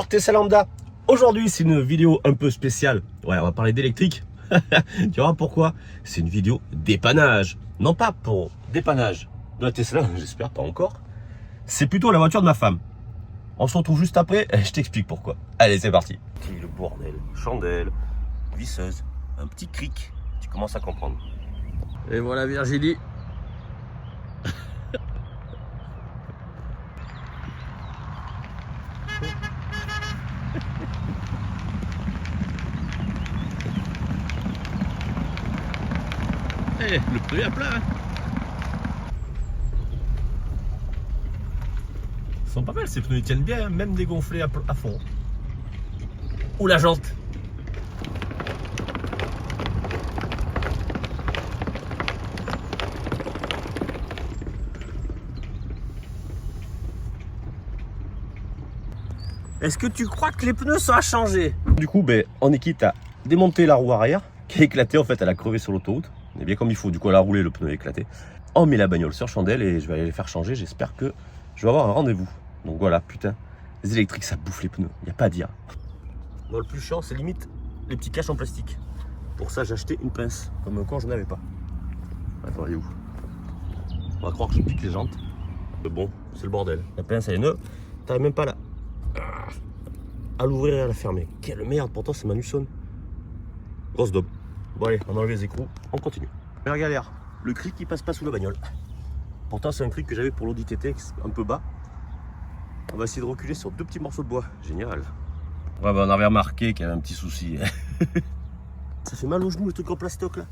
Bonjour TSA Lambda. Aujourd'hui c'est une vidéo un peu spéciale. Ouais, on va parler d'électrique. Tu vois pourquoi? C'est une vidéo dépannage. Non pas pour dépannage de la Tesla, j'espère pas encore. C'est plutôt la voiture de ma femme. On se retrouve juste après et je t'explique pourquoi. Allez, c'est parti. Le bordel, chandelle, visseuse, un petit cric. Tu commences à comprendre. Et voilà Virginie. Le pneu est à plat. Ils sont pas mal ces pneus, ils tiennent bien, même dégonflés à fond. Ou la jante. Est-ce que tu crois que les pneus sont à changer? Du coup, on est quitte à démonter la roue arrière, qui a éclaté en fait, elle a crevé sur l'autoroute. Et bien comme il faut, du coup elle a roulé, le pneu a éclaté. On met la bagnole sur chandelle et je vais aller les faire changer. J'espère que je vais avoir un rendez-vous. Donc voilà, putain, les électriques ça bouffe les pneus, il n'y a pas à dire. Bon, le plus chiant c'est limite les petits caches en plastique. Pour ça j'ai acheté une pince, comme quand je n'en avais pas. Attends, elle est où? On va croire que je pique les jantes. Mais bon, c'est le bordel. La pince elle est neuve, t'arrives même pas là à l'ouvrir et à la fermer. Quelle merde, pourtant c'est Manusson. Grosse daube. Bon allez, on enlève les écrous, on continue. Première galère, le cric qui passe pas sous la bagnole. Pourtant c'est un cric que j'avais pour l'Audi TT, un peu bas. On va essayer de reculer sur deux petits morceaux de bois. Génial. Ouais, on avait remarqué qu'il y avait un petit souci. Ça fait mal aux genoux le truc en plastoc là.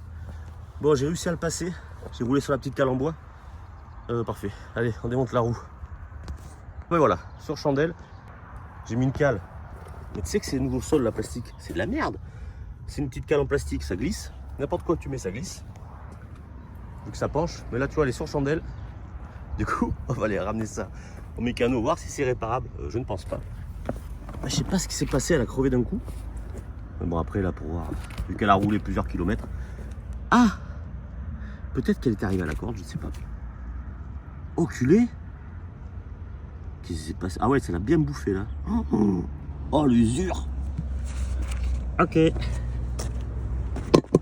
Bon, j'ai réussi à le passer. J'ai roulé sur la petite cale en bois. Parfait. Allez, on démonte la roue. Ouais, voilà, sur chandelle, j'ai mis une cale. Mais tu sais que c'est nouveau sol la plastique, c'est de la merde. C'est une petite cale en plastique, ça glisse. N'importe quoi que tu mets, ça glisse. Vu que ça penche. Mais là, tu vois, elle est sur chandelle. Du coup, on va aller ramener ça au mécano, voir si c'est réparable. Je ne pense pas. Je sais pas ce qui s'est passé, elle a crevé d'un coup. Mais bon, après, là, pour voir, vu qu'elle a roulé plusieurs kilomètres. Ah! Peut-être qu'elle est arrivée à la corde, je ne sais pas. Oculée? Qu'est-ce qui s'est passé? Ah ouais, ça l'a bien bouffé là. Oh, l'usure! Ok.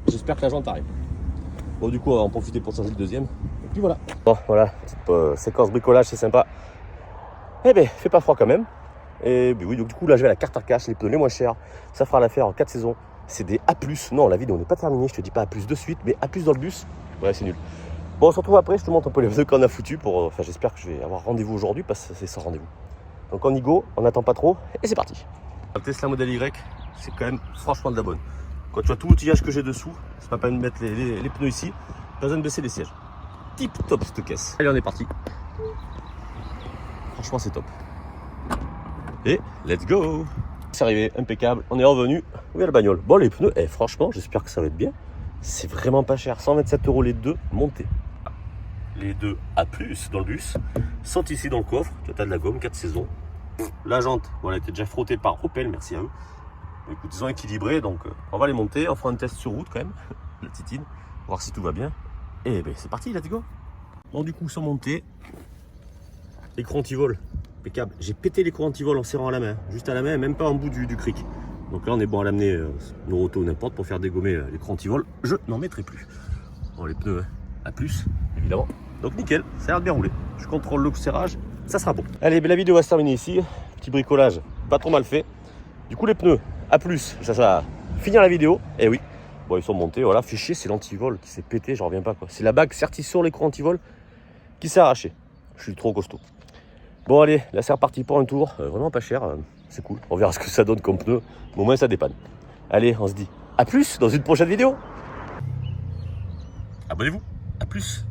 J'espère que la jante arrive. Bon, du coup, on va en profiter pour changer le deuxième. Et puis voilà. Bon, voilà, petite séquence bricolage, c'est sympa. Eh ben, fait pas froid quand même. Et ben oui, donc du coup, là, je vais à la carte à cash, les pneus les moins chers. Ça fera l'affaire en 4 saisons. C'est des A+. Non, la vidéo n'est pas terminée. Je te dis pas A+ de suite, mais A+ dans le bus. Ouais, c'est nul. Bon, on se retrouve après. Je te montre un peu les pneus qu'on a foutus. Enfin, j'espère que je vais avoir rendez-vous aujourd'hui parce que c'est sans rendez-vous. Donc, on y go, on n'attend pas trop. Et c'est parti. Le Tesla Model Y, c'est quand même franchement de la bonne. Quand tu vois tout l'outillage que j'ai dessous, c'est pas peine de mettre les pneus ici, pas besoin de baisser les sièges. Tip top cette caisse. Allez, on est parti. Franchement, c'est top. Et let's go. C'est arrivé, impeccable. On est revenu. Oui, à la bagnole. Bon, les pneus, franchement, j'espère que ça va être bien. C'est vraiment pas cher. 127 € les deux montés. Les deux A+ dans le bus sont ici dans le coffre. Tu as de la gomme, 4 saisons. La jante, voilà, elle était déjà frottée par Opel, merci à eux. Écoute, ils ont équilibré, donc on va les monter. On fera un test sur route quand même, la titine, voir si tout va bien. Et ben c'est parti, let's go. Bon, du coup, sont montés. L'écran anti-vol, impeccable. J'ai pété l'écran anti-vol en serrant à la main, juste à la main, même pas en bout du cric. Donc là, on est bon à l'amener nos autos ou n'importe pour faire dégommer l'écran anti-vol. Je n'en mettrai plus. Bon, les pneus A+, évidemment. Donc nickel, ça a l'air de bien rouler. Je contrôle le serrage, ça sera bon. Allez, la vidéo va se terminer ici. Petit bricolage, pas trop mal fait. Du coup, les pneus A+, ça va finir la vidéo. Et oui, bon, ils sont montés, voilà. Fait chier, c'est l'antivol qui s'est pété, j'en reviens pas quoi. C'est la bague sertie sur l'écran antivol qui s'est arrachée. Je suis trop costaud. Bon, allez, là c'est reparti pour un tour. Vraiment pas cher, c'est cool. On verra ce que ça donne comme pneu. Mais au moins, ça dépanne. Allez, on se dit à plus dans une prochaine vidéo. Abonnez-vous, à plus.